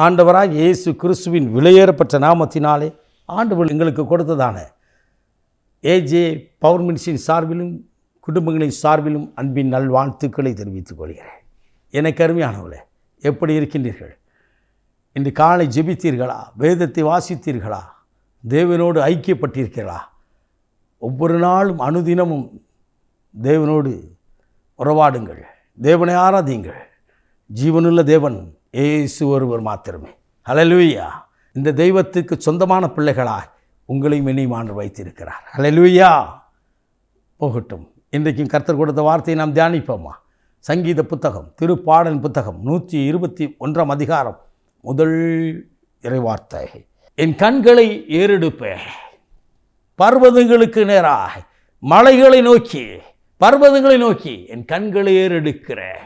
ஆண்டவராக இயேசு கிறிஸ்துவின் விலையேறப்பட்ட நாமத்தினாலே ஆண்டவர் எங்களுக்கு கொடுத்ததான ஏஜே பவர் மினிஸ்ட்ரியின் சார்பிலும் குடும்பங்களின் சார்பிலும் அன்பின் நல்வாழ்த்துக்களை தெரிவித்துக் கொள்கிறேன். எனக்கு அருமையானவர்களே, எப்படி இருக்கின்றீர்கள்? இன்று காலை ஜெபித்தீர்களா? வேதத்தை வாசித்தீர்களா? தேவனோடு ஐக்கியப்பட்டிருக்கிறீர்களா? ஒவ்வொரு நாளும் அனுதினமும் தேவனோடு உறவாடுங்கள், தேவனை ஆராதியுங்கள். ஜீவனுள்ள தேவன் இயேசு ஒருவர் மாத்திரமே. ஹல்லேலூயா. இந்த தெய்வத்துக்கு சொந்தமான பிள்ளைகளாய் உங்களையும் என்னையும் ஆண்டவர் வைத்திருக்கிறார். ஹல்லேலூயா. போகட்டும். இன்றைக்கும் கர்த்தர் கொடுத்த வார்த்தையை நாம் தியானிப்போமா? சங்கீத புத்தகம், திருப்பாடல் புத்தகம் 121 அதிகாரம் முதல் இறைவார்த்தை. என் கண்களை ஏறெடுப்பேன் பர்வதங்களுக்கு நேராக, மலைகளை நோக்கி, பர்வதங்களை நோக்கி என் கண்களை ஏறெடுக்கிறேன்.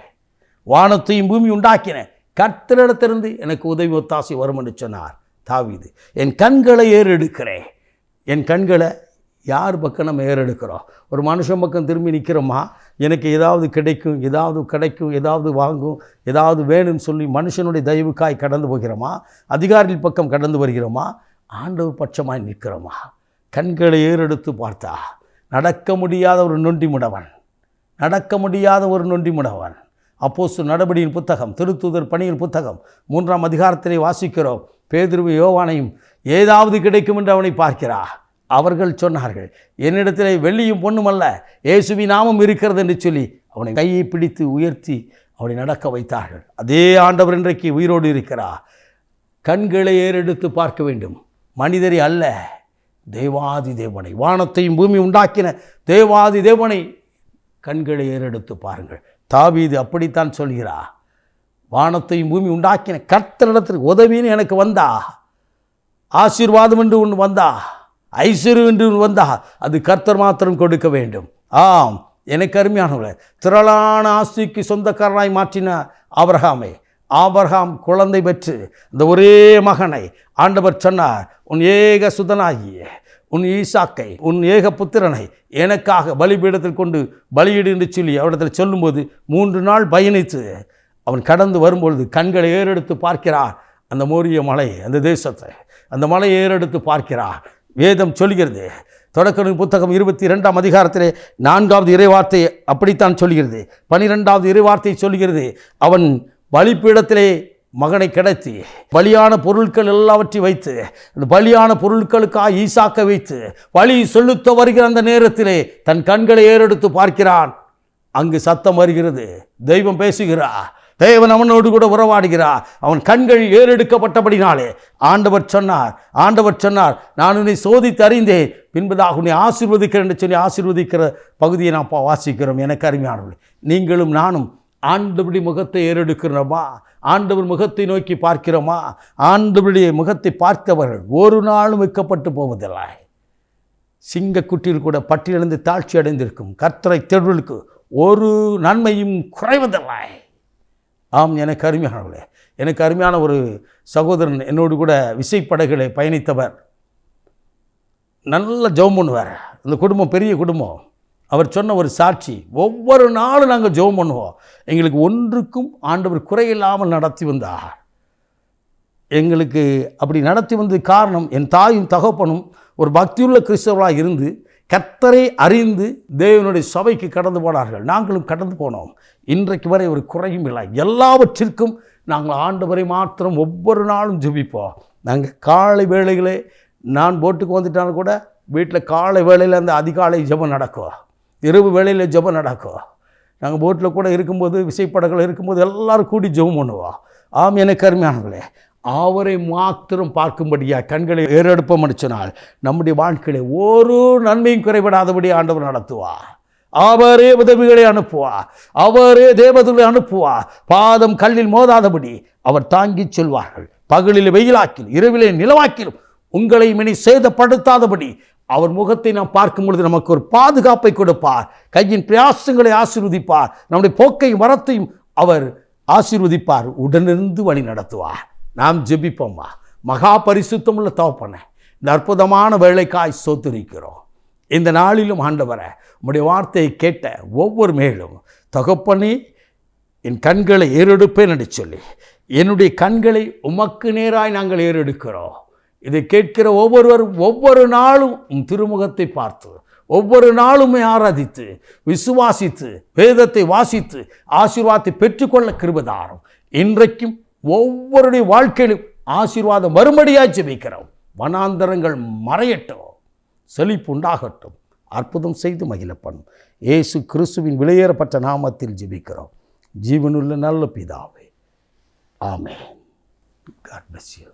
வானத்தையும் பூமி உண்டாக்கின கர்த்தரிடத்திலிருந்து எனக்கு உதவி ஒத்தாசை வரும் என்று சொன்னார் தாவீது. என் கண்களை ஏறெடுக்கிறேன். என் கண்களை யார் பக்கம் நம்ம ஏறெடுக்கிறோம்? ஒரு மனுஷன் பக்கம் திரும்பி நிற்கிறோமா? எனக்கு ஏதாவது கிடைக்கும், ஏதாவது வாங்கும், ஏதாவது வேணும்னு சொல்லி மனுஷனுடைய தயவுக்காய் கடந்து போகிறோமா? அதிகாரிகள் பக்கம் கடந்து வருகிறோமா? ஆண்டவர் பட்சமாய் நிற்கிறோமா? கண்களை ஏறெடுத்து பார்த்தா நடக்க முடியாத ஒரு நொண்டி முடவன். அப்போஸ்தலர் நடபடியின் புத்தகம், திருத்தூதர் பணியின் புத்தகம் 3 அதிகாரத்திலே வாசிக்கிறோம். பேதுருவை யோவானையும் ஏதாவது கிடைக்கும் என்று அவனை பார்க்கிறார். அவர்கள் சொன்னார்கள், என்னிடத்திலே வெள்ளியும் பொண்ணும் அல்ல, இயேசுவின் நாமம் இருக்கிறது என்று சொல்லி அவனை கையை பிடித்து உயர்த்தி அவனை நடக்க வைத்தார்கள். அதே ஆண்டவர் இன்றைக்கு உயிரோடு இருக்கிறார். கண்களை ஏறெடுத்து பார்க்க வேண்டும், மனிதரை அல்ல, தேவாதி தேவனை, வானத்தையும் பூமி உண்டாக்கின தேவாதி தேவனை கண்களை ஏறெடுத்து பாருங்கள். தாவீது அப்படித்தான் சொல்கிறார். வானத்தையும் பூமி உண்டாக்கின கர்த்தரிடத்திற்கு உதவின்னு எனக்கு வந்தா, ஆசீர்வாதம் என்று ஒன்று வந்தா, ஐஸ்வர்யம் என்று ஒன்று வந்தா, அது கர்த்தர் மாத்திரம் கொடுக்க வேண்டும். ஆம், எனக்கு அருமையானவர்களே, திரளான ஆஸ்திக்கு சொந்தக்காரனாய் மாற்றின ஆபிரகாம் குழந்தை பெற்று அந்த ஒரே மகனை ஆண்டவர் சொன்னார், உன் ஏக சுதனாகிய உன் ஈசாக்கை, உன் ஏக புத்திரனை எனக்காக பலிபீடத்தில் கொண்டு பலியிடு என்று சொல்லி அவரிடத்தில் சொல்லும்போது 3 நாள் பயணித்து அவன் கடந்து வரும்பொழுது கண்களை ஏறெடுத்து பார்க்கிறார். அந்த மோரிய மலை, அந்த தேசத்தை, அந்த மலையை ஏறெடுத்து பார்க்கிறார். வேதம் சொல்கிறது, தொடக்க புத்தகம் 22 அதிகாரத்திலே 4வது இறைவார்த்தை அப்படித்தான் சொல்கிறது. 12வது இறைவார்த்தை சொல்கிறது, அவன் பலிப்பீடத்திலே மகனை கிடைத்தி பலியான பொருட்கள் எல்லாவற்றையும் வைத்து, அந்த பலியான பொருட்களுக்காக ஈசாக்க வைத்து பலி செலுத்த வருகிற அந்த நேரத்திலே தன் கண்களை ஏறெடுத்து பார்க்கிறான். அங்கு சத்தம் வருகிறது, தெய்வம் பேசுகிறார், தேவன் அவனோடு கூட உறவாடுகிறார். அவன் கண்கள் ஏறெடுக்கப்பட்டபடினாலே ஆண்டவர் சொன்னார், நான் உன்னை சோதித்து அறிந்தேன், பின்பதாக உன்னை ஆசீர்வதிக்கிறேன் என்று சொல்லி ஆசீர்வதிக்கிற பகுதியை நாம் வாசிக்கிறோம். எனக்கு அருமையானவர்களே, நீங்களும் நானும் ஆண்டவருடைய முகத்தை ஏறெடுக்கிறோமா? ஆண்டவர் முகத்தை நோக்கி பார்க்கிறோமா? ஆண்டவருடைய முகத்தை பார்த்தவர்கள் ஒரு நாளும் வைக்கப்பட்டு போவதில்லை. சிங்கக்குட்டியில் கூட பட்டியலிருந்து தாழ்ச்சி அடைந்திருக்கும் கர்த்தரை தேடுவதற்கு ஒரு நன்மையும் குறைவதில்லை. ஆம், எனக்கு அருமையானவர்களே, எனக்கு அருமையான ஒரு சகோதரன் என்னோடு கூட விசைப்படகுகளை பயணித்தவர், நல்ல ஜெபம் பண்ணுவார். இந்த குடும்பம் பெரிய குடும்பம். அவர் சொன்ன ஒரு சாட்சி, ஒவ்வொரு நாளும் நாங்கள் ஜெபம் பண்ணுவோம், எங்களுக்கு ஒன்றுக்கும் ஆண்டவர் குறையில்லாமல் நடத்தி வந்தார். எங்களுக்கு அப்படி நடத்தி வந்தது காரணம், என் தாயும் தகப்பனும் ஒரு பக்தியுள்ள கிறிஸ்தவர்களாக இருந்து கர்த்தரை அறிந்து தேவனுடைய சபைக்கு கடந்து போனார்கள். நாங்களும் கடந்து போனோம். இன்றைக்கு வரை ஒரு குறையும் இல்லை. எல்லாவற்றிற்கும் நாங்கள் ஆண்டவரை மாத்திரம் ஒவ்வொரு நாளும் ஜெபிப்போம். நாங்கள் காலை வேளைகளே, நான் போட்டுக்கு வந்துட்டாலும் கூட வீட்டில் காலை வேளையில் அந்த அதிகாலை ஜெபம் நடக்கும், இரவு வேளையில் ஜெபம் நடக்கும். நாங்கள் போட்டில் கூட இருக்கும்போது, விசைப்படங்கள் இருக்கும்போது எல்லோரும் கூடி ஜெபம் பண்ணுவோம். ஆம், எனக்கு அருமையானவர்களே, அவரை மாத்திரம் பார்க்கும்படியாக கண்களை ஏறெடுப்போம் சொன்னால் நம்முடைய வாழ்க்கையில ஒரு நன்மையும் குறைபடாதபடி ஆண்டவர் நடத்துவார். அவரே உதவிகளை அனுப்புவார், அவரே தேவதூதர்களை அனுப்புவார். பாதம் கல்லில் மோதாதபடி அவர் தாங்கி சொல்வார்கள். பகலில் வெயிலாக்கிலும் இரவிலே நிலவாக்கிலும் உங்களை இனி சேதப்படுத்தாதபடி அவர் முகத்தை நாம் பார்க்கும் பொழுது நமக்கு ஒரு பாதுகாப்பை கொடுப்பார். கையின் பிரயாசங்களை ஆசீர்வதிப்பார். நம்முடைய போக்கையும் வரத்தையும் அவர் ஆசீர்வதிப்பார். உடனிருந்து வழி நடத்துவார். நாம் ஜெபிப்போம்மா. மகா பரிசுத்தமுள்ள தகப்பனே, இந்த அற்புதமான வேலைக்காய் ஸ்தோத்திரிக்கிறோம். இந்த நாளிலும் ஆண்டவரே, உம்முடைய வார்த்தையை கேட்ட ஒவ்வொரு மேலும் தகப்பனே, என் கண்களை ஏறெடுப்பேன் என்று சொல்லி, என்னுடைய கண்களை உமக்கு நேராய் நாங்கள் ஏறெடுக்கிறோம். இதை கேட்கிற ஒவ்வொருவரும் ஒவ்வொரு நாளும் உம் திருமுகத்தை பார்த்து, ஒவ்வொரு நாளுமே ஆராதித்து, விசுவாசித்து, வேதத்தை வாசித்து ஆசீர்வாதத்தை பெற்றுக்கொள்ள கிருபைதாரும். இன்றைக்கும் ஒவ்வொருடைய வாழ்க்கையிலும் ஆசீர்வாதம் மறுபடியாக ஜெபிக்கிறோம். வனாந்தரங்கள் மறையட்டும், செழிப்பு உண்டாகட்டும், அற்புதம் செய்து மகிழ பண்ணும். இயேசு கிறிஸ்துவின் விலையேறப்பட்ட நாமத்தில் ஜெபிக்கிறோம் ஜீவனுள்ள நல்ல பிதாவே, ஆமென். God bless you.